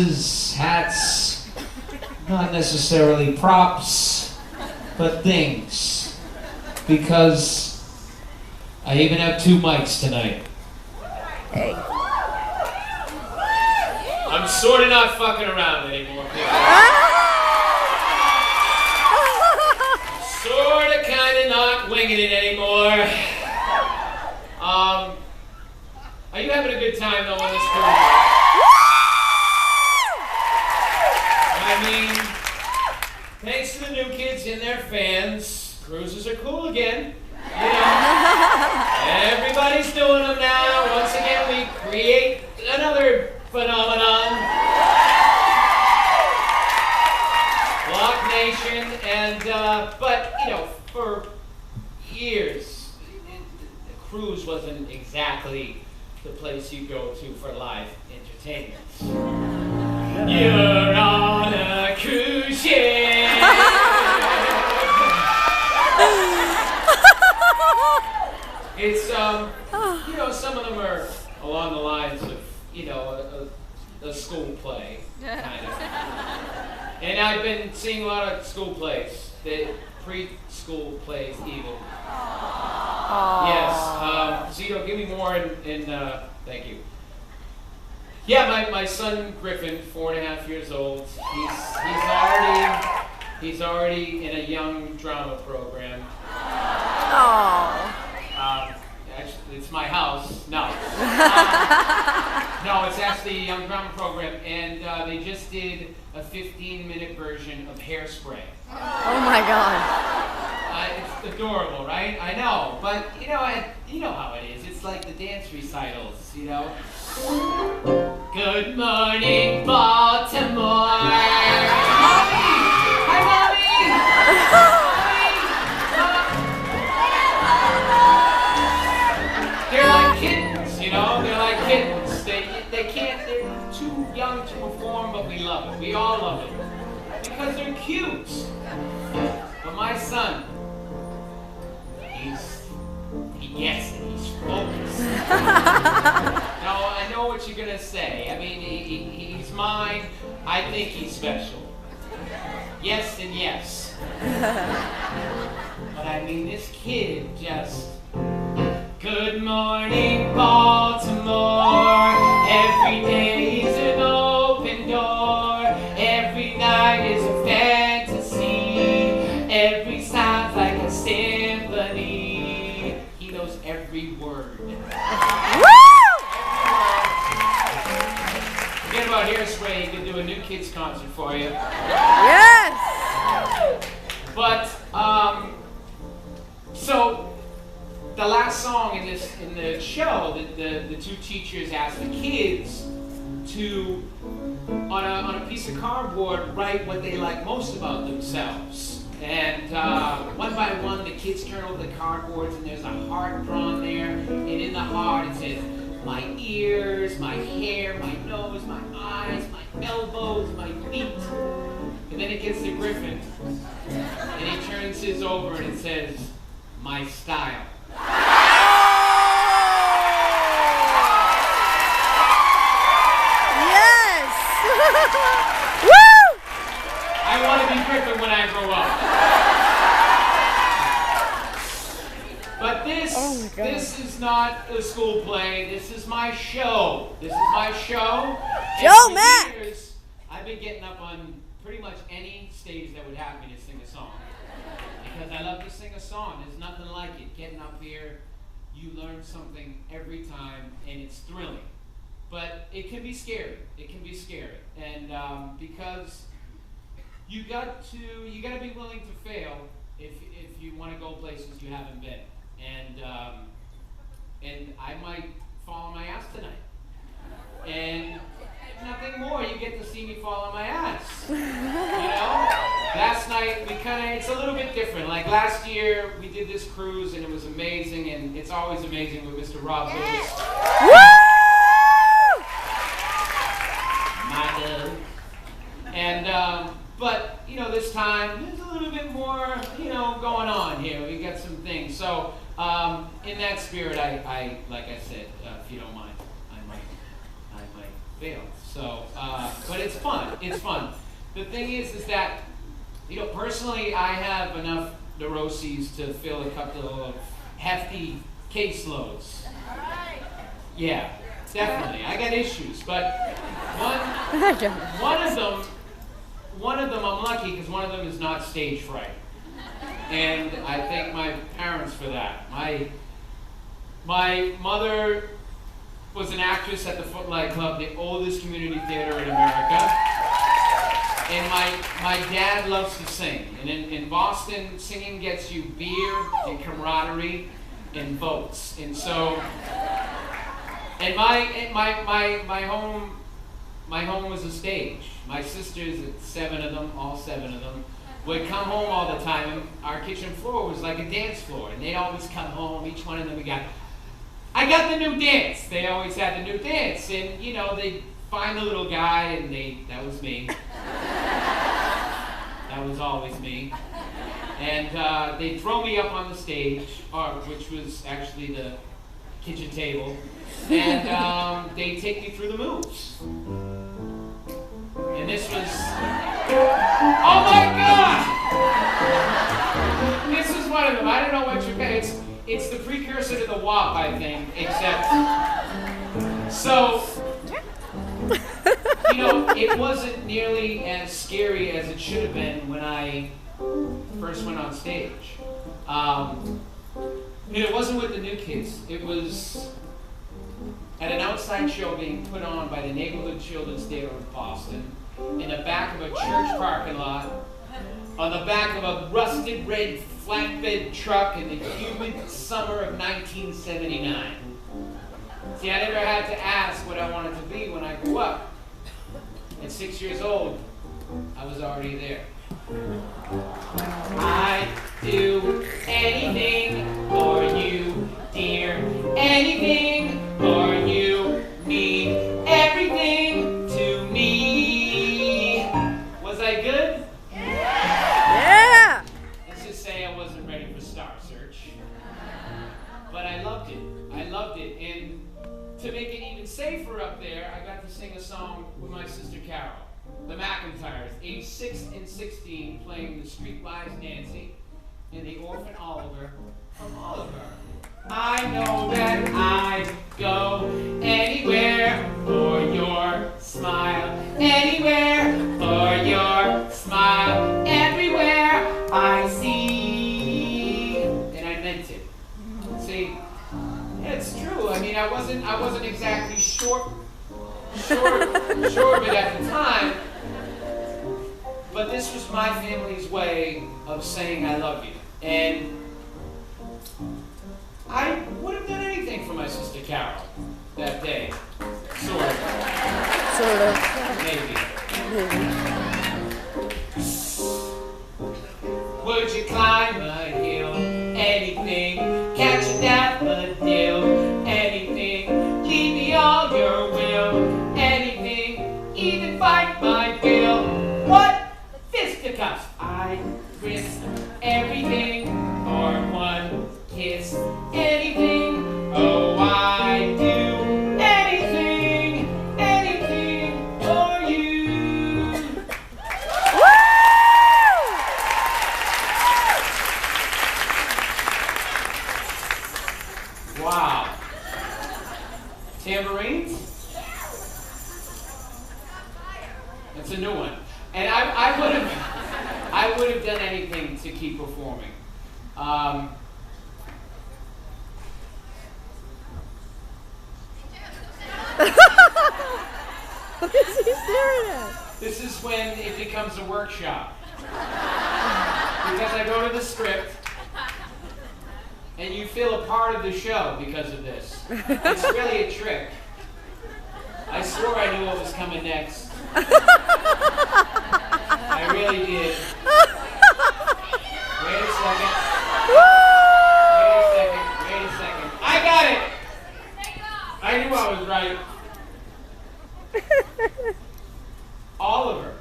glasses, hats, not necessarily props, but things. Because I even have 2 mics tonight. Hey. I'm sort of not fucking around anymore, people. Sort of, kind of not winging it anymore. Are you having a good time though on this cruise? I mean, thanks to the new kids and their fans, cruises are cool again. You know, everybody's doing them now. Once again, we create another phenomenon. Block Nation, and but you know, for years, the cruise wasn't exactly the place you go to for live entertainment. You're on a cruise ship. It's you know, some of them are along the lines of, you know, a school play, kind of. And I've been seeing a lot of school plays, the preschool plays even. Yes. Zito, give me more in thank you. Yeah, my son Griffin, 4.5 years old. He's already in a young drama program. Oh. Actually, it's my house. No. No, it's actually a young drama program, and they just did a 15-minute version of Hairspray. Oh my God. It's adorable, right? I know, but you know how it is. It's like the dance recitals, you know. Good morning, Baltimore. Mommy! Hi, Mommy! They're like kittens, you know. They're like kittens. They can't. They're too young to perform, but we love it. We all love it because they're cute. But my son, he gets it. He's focused. No, I know what you're gonna say. I mean, he's mine. I think he's special. Yes and yes. But I mean, this kid just. Good morning, Baltimore. Every day is an open door. Every night is a fantasy. Every sound's like a symphony. He knows every word. Woo! Forget about Hairspray. He could do a New Kids concert for you. Yes. But so. The last song in the show, the 2 teachers asked the kids to, on a piece of cardboard, write what they like most about themselves. And one by one, the kids turn over the cardboards, and there's a heart drawn there. And in the heart, it says, my ears, my hair, my nose, my eyes, my elbows, my feet. And then it gets to Griffin, and he turns his over, and it says, my style. Yes! Woo! I want to be Griffin when I grow up. But this is not a school play. This is my show. This is my show. Joe Mack! Years, I've been getting up on pretty much any stage that would have me to sing a song. Because I love to sing a song. There's nothing like it. Getting up here, you learn something every time, and it's thrilling. But it can be scary. It can be scary, and because you got to be willing to fail if you want to go places you haven't been, and I might fall on my ass tonight, and if nothing more, you get to see me fall on my ass. You know, last night it's a little bit different. Like last year, we did this cruise, and it was amazing, and it's always amazing with Mr. Rob Lewis. Woo! And but you know, this time there's a little bit more, you know, going on here. We got some things. So in that spirit, I like I said, if you don't mind, I might fail. So, but it's fun. It's fun. The thing is that, personally, I have enough neuroses to fill a couple of hefty caseloads. Yeah, definitely. I got issues, but one of them I'm lucky because one of them is not stage fright, and I thank my parents for that. My mother was an actress at the Footlight Club, the oldest community theater in America. And my dad loves to sing. And in Boston, singing gets you beer and camaraderie and votes. And so, and my home was a stage. My sisters, all seven of them, would come home all the time. And our kitchen floor was like a dance floor. And they'd always come home, each one of them, I got the new dance. They always had the new dance. And, they'd find the little guy, and that was me. That was always me. And they'd throw me up on the stage, which was actually the kitchen table, and they'd take me through the moves. And this was, oh my God! This was one of them. I don't know what you're paying. It's the precursor to the WAP, I think, except, so, it wasn't nearly as scary as it should have been when I first went on stage. It wasn't with the new kids. It was at an outside show being put on by the Neighborhood Children's Theater of Boston in the back of a church parking lot on the back of a rusted red flatbed truck in the humid summer of 1979. See, I never had to ask what I wanted to be when I grew up. At 6 years old, I was already there. I'd do anything for you, dear. Anything for you. Mean everything to me. Was I good? Yeah! Let's just say I wasn't ready for Star Search. But I loved it. I loved it. And to make it even safer up there, I got to sing a song with my sister Carol, the McIntyres, age 6 and 16, playing the Streetwise Nancy and the Orphan Oliver from Oliver. I know that I'd go anywhere for your smile, anywhere for your smile, everywhere I see. And I meant it. See? It's true. I mean, I wasn't exactly sure of it at the time, but this was my family's way of saying I love you. And I would have done anything for my sister Carol that day. Sort of. Maybe. Would you climb a hill? Anything. Catch a daffodil? Anything. Leave me all your will? Anything. Even fight my bill? What? Fisticuffs. I risk everything for one kiss. Anything. Oh, I do anything for you. Wow. Tambourines? That's a new one. And I would have done anything to keep performing. What is he staring at? This is when it becomes a workshop. Because I go to the script, and you feel a part of the show because of this. It's really a trick. I swore I knew what was coming next. I really did. Wait a second. Wait a second. I got it! I knew I was right. Oliver,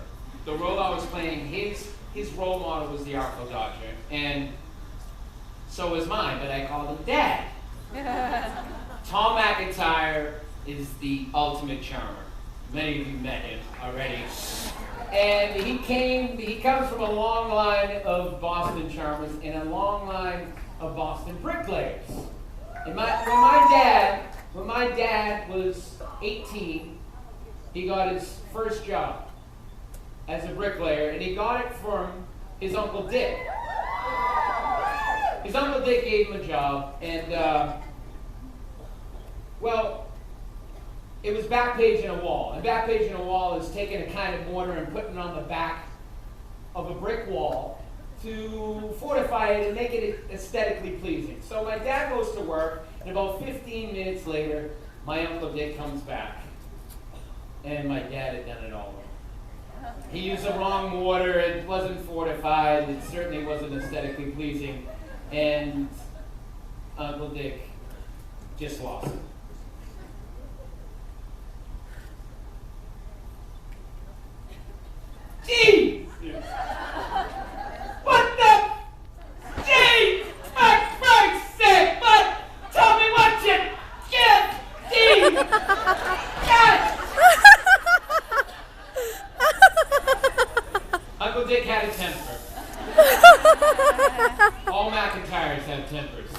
the role I was playing, his role model was the Artful Dodger, and so was mine, but I called him Dad. Tom McIntyre is the ultimate charmer. Many of you met him already. And he comes from a long line of Boston charmers and a long line of Boston bricklayers. And when my dad was 18, he got his first job as a bricklayer, and he got it from his Uncle Dick. His Uncle Dick gave him a job, and it was back paging a wall. And back paging a wall is taking a kind of mortar and putting it on the back of a brick wall to fortify it and make it aesthetically pleasing. So my dad goes to work, and about 15 minutes later, my Uncle Dick comes back. And my dad had done it all wrong. He used the wrong mortar, it wasn't fortified, it certainly wasn't aesthetically pleasing, and Uncle Dick just lost it. Gee! What the? Gee! For Christ's sake! But tell me what you get! Gee! God! Uncle Dick had a temper. All McIntyres have tempers.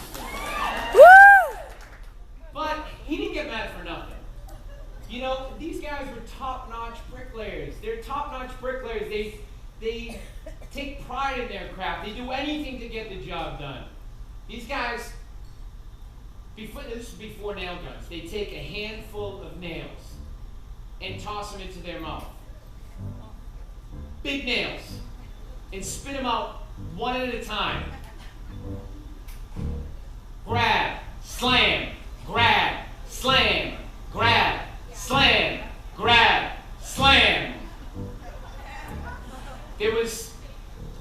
But he didn't get mad for nothing. You know, these guys were top-notch bricklayers. They're top-notch bricklayers. They take pride in their craft. They do anything to get the job done. These guys, this is before nail guns, they take a handful of nails and toss them into their mouth. Big nails. And spit them out one at a time. Grab, slam, grab, slam, grab, slam, grab, slam. There was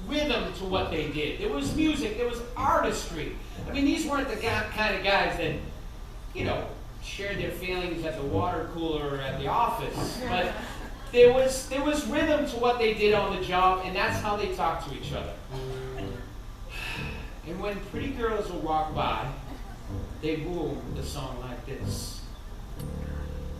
rhythm to what they did. There was music. There was artistry. I mean, these weren't the kind of guys that, you know, shared their feelings at the water cooler or at the office. But there was rhythm to what they did on the job, and that's how they talked to each other. And when pretty girls will walk by, they boom with a song like this.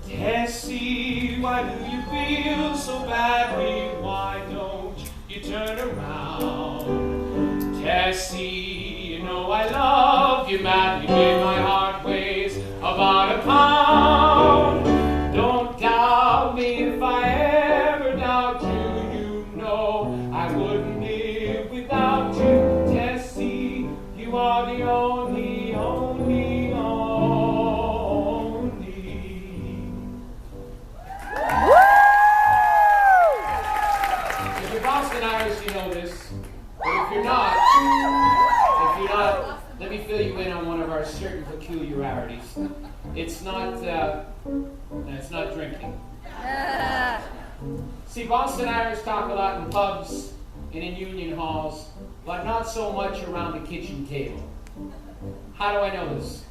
Tessie, why do you feel so badly? Why don't you turn around? Tessie, you know I love you madly, but my heart weighs about a pound. Don't doubt me if I ever doubt you. You know I wouldn't live without you. Tessie, you are the only, only, only. If you're Boston Irish, you know this. But if you're not, let me fill you in on one of our certain peculiarities. It's not drinking. See, Boston Irish talk a lot in pubs and in union halls, but not so much around the kitchen table. How do I know this?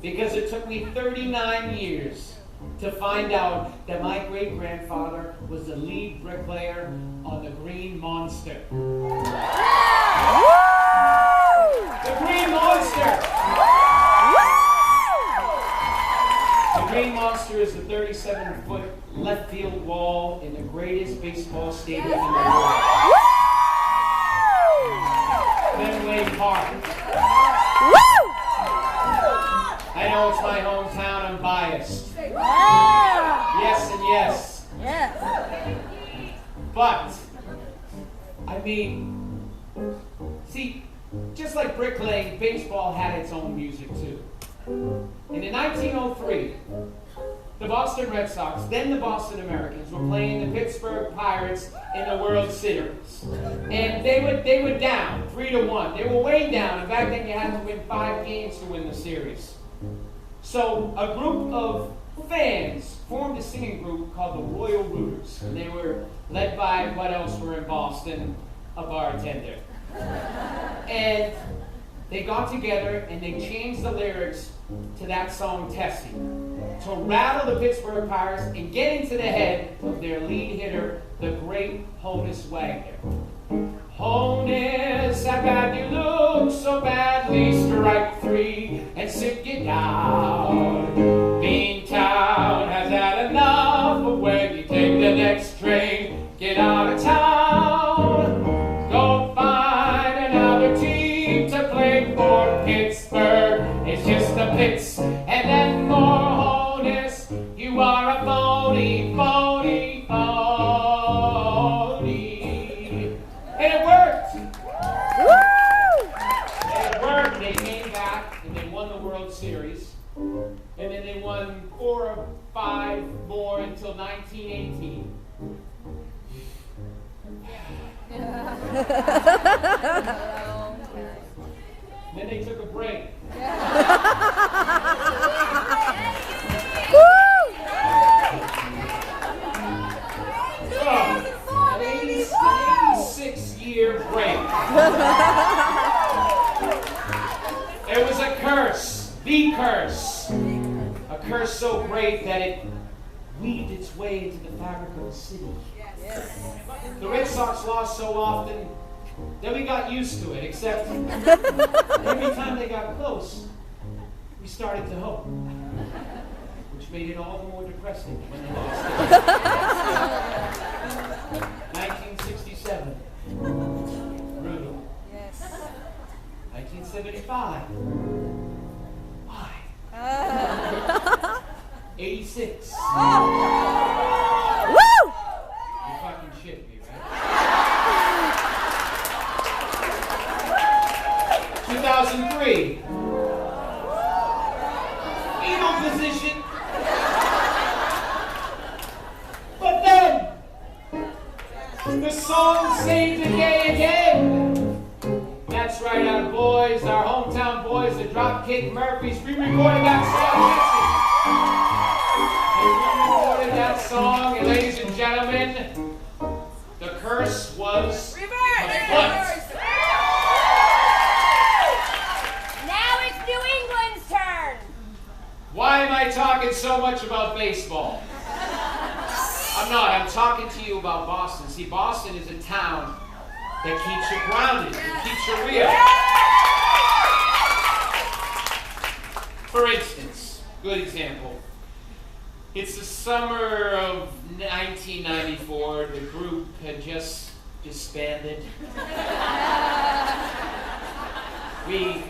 Because it took me 39 years to find out that my great-grandfather was the lead bricklayer on the Green Monster. The Green Monster! The Green Monster is the 37-foot left field wall in the greatest baseball stadium in the world. Fenway Park. I know it's my hometown, I'm biased. Yes and yes. Yeah. But, I mean, see, just like bricklaying, baseball had its own music too. And in 1903, the Boston Red Sox, then the Boston Americans, were playing the Pittsburgh Pirates in the World Series. And they were down 3-1. They were way down, and back then you had to win 5 games to win the series. So a group of fans formed a singing group called the Royal Rooters. And they were led by, what else were in Boston? A bartender. And they got together and they changed the lyrics to that song, Tessie, to rattle the Pittsburgh Pirates and get into the head of their lead hitter, the great Honus Wagner. Honus, how bad you look, so badly, strike 3 and sit you down. Beantown has had enough of where get out of town, go find another team to play for. Pittsburgh is just the Pits, and then more wholeness. You are a phony, phony, phony. And it worked. Woo! It worked. They came back and they won the World Series. And then they won 4 or 5 more until 1918. Then they took a break. An 86-year break. It was a curse, the curse. A curse so great that it weaved its way into the fabric of the city. The Red Sox lost so often that we got used to it, except every time they got close, we started to hope, which made it all the more depressing when they lost. 1967, brutal. 1975, why? 86. Woo! You fucking shit me, right? 2003. Fetal position. But then, the song saved the day again. That's right, our boys, our hometown boys, the Dropkick Murphys, re-recorded that song. They re-recorded that song, and ladies and gentlemen, the curse was reversed. Now it's New England's turn. Why am I talking so much about baseball? I'm not. I'm talking to you about Boston. See, Boston is a town that keeps you grounded, that keeps you real. For instance, good example. It's the summer of 1994. The group had just disbanded. We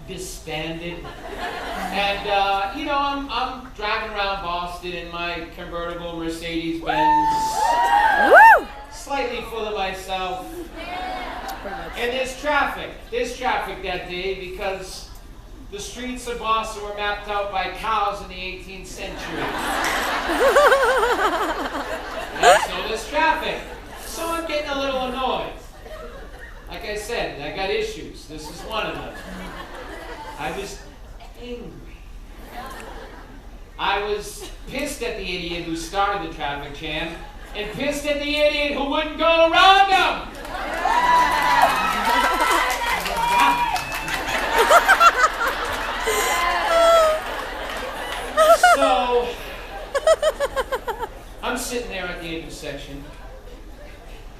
disbanded. And, I'm driving around Boston in my convertible Mercedes-Benz, Woo! slightly full of myself. And there's traffic. There's traffic that day because the streets of Boston were mapped out by cows in the 18th century. And so there's traffic. So I'm getting a little annoyed. Like I said, I got issues. This is one of them. I was angry. I was pissed at the idiot who started the traffic jam and pissed at the idiot who wouldn't go around him. So, I'm sitting there at the intersection,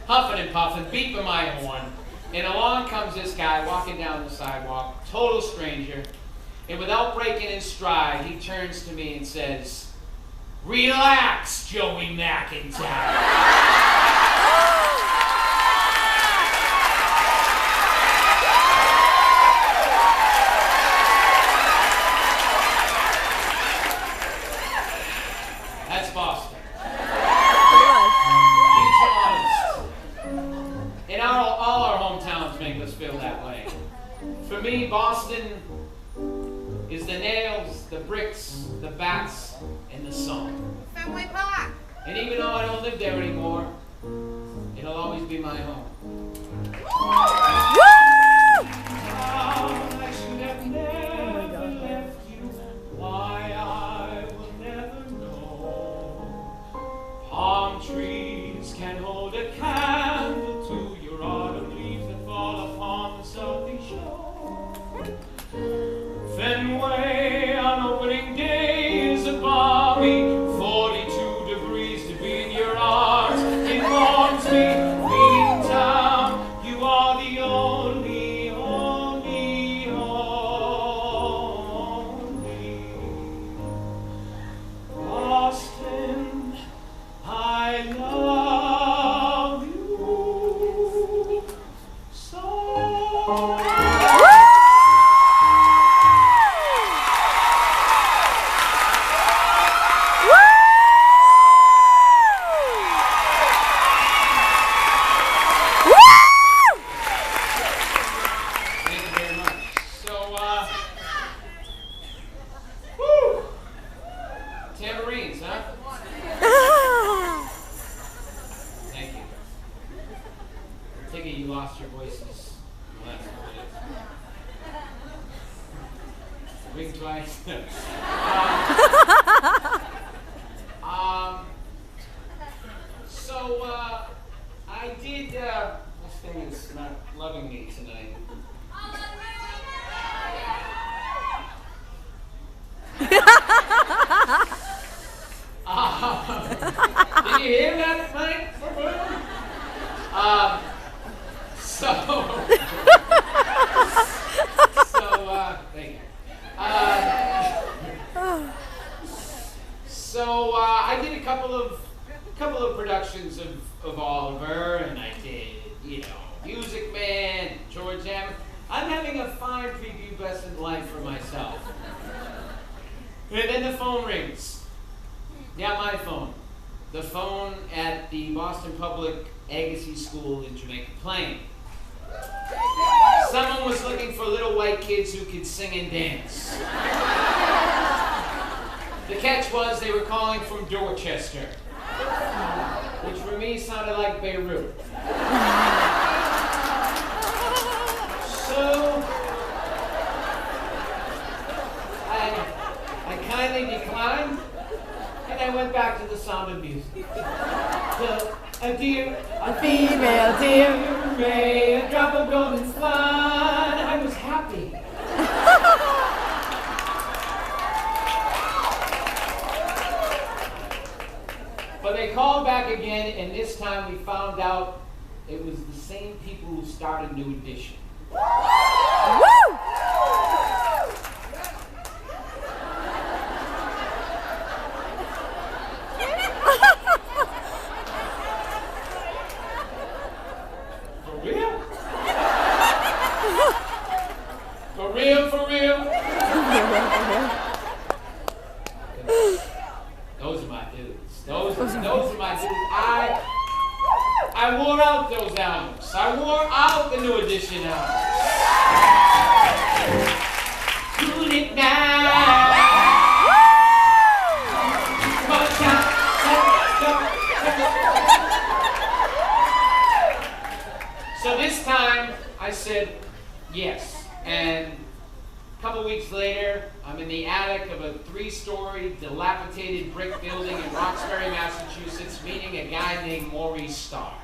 huffing and puffing, beeping my horn, and along comes this guy walking down the sidewalk, total stranger, and without breaking his stride, he turns to me and says, "Relax, Joey McIntyre." That's Boston. Being honest. And all our hometowns make us feel that way. For me, Boston is the nails, the bricks, the bats, and the sun. Fenway Park. And even though I don't live there anymore, it'll always be my home. Woo! I should have never left you. Why, I will never know. Palm trees can hold a candle to your autumn leaves that fall upon the salty shore. Fenway on opening day is a balmy 42 degrees to be in your arms. It warms me, being town. You are the only, only, only. Boston, I love take it you lost your voices in the last couple of days. Ring twice. So I did. This thing is not loving me tonight. Did you hear that, Mike? Thank you. I did a couple of productions of Oliver, and I did, Music Man, George Hammond. I'm having a fine preview lesson life for myself. And then the phone rings. Yeah, my phone. The phone at the Boston Public Agassiz School in Jamaica Plain. Someone was looking for little white kids who could sing and dance. The catch was they were calling from Dorchester, which for me sounded like Beirut. So I kindly declined, and I went back to the Sound of Music. A deer, a female deer, may a drop of golden slide. I was happy. But they called back again, and this time we found out it was the same people who started New Edition. Woo! For real? For real, for real? Those are my dudes. Those are my dudes. I wore out those albums. I wore out the New Edition albums. Tune it now. So this time I said yes, and a couple weeks later I'm in the attic of a 3-story dilapidated brick building in Roxbury, Massachusetts, meeting a guy named Maurice Starr.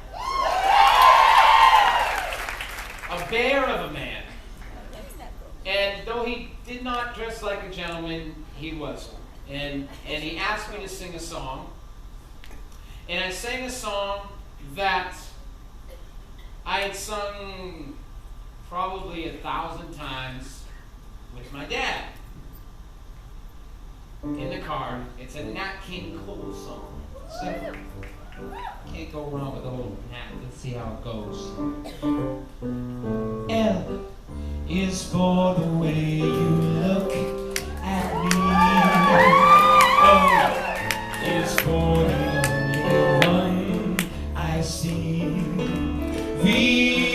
A bear of a man. And though he did not dress like a gentleman, he was one. And he asked me to sing a song. And I sang a song that I had sung probably 1,000 times with my dad in the car. It's a Nat King Cole song. So can't go wrong with old Nat. Let's see how it goes. L is for the way you look at me. O is for the only one I see. V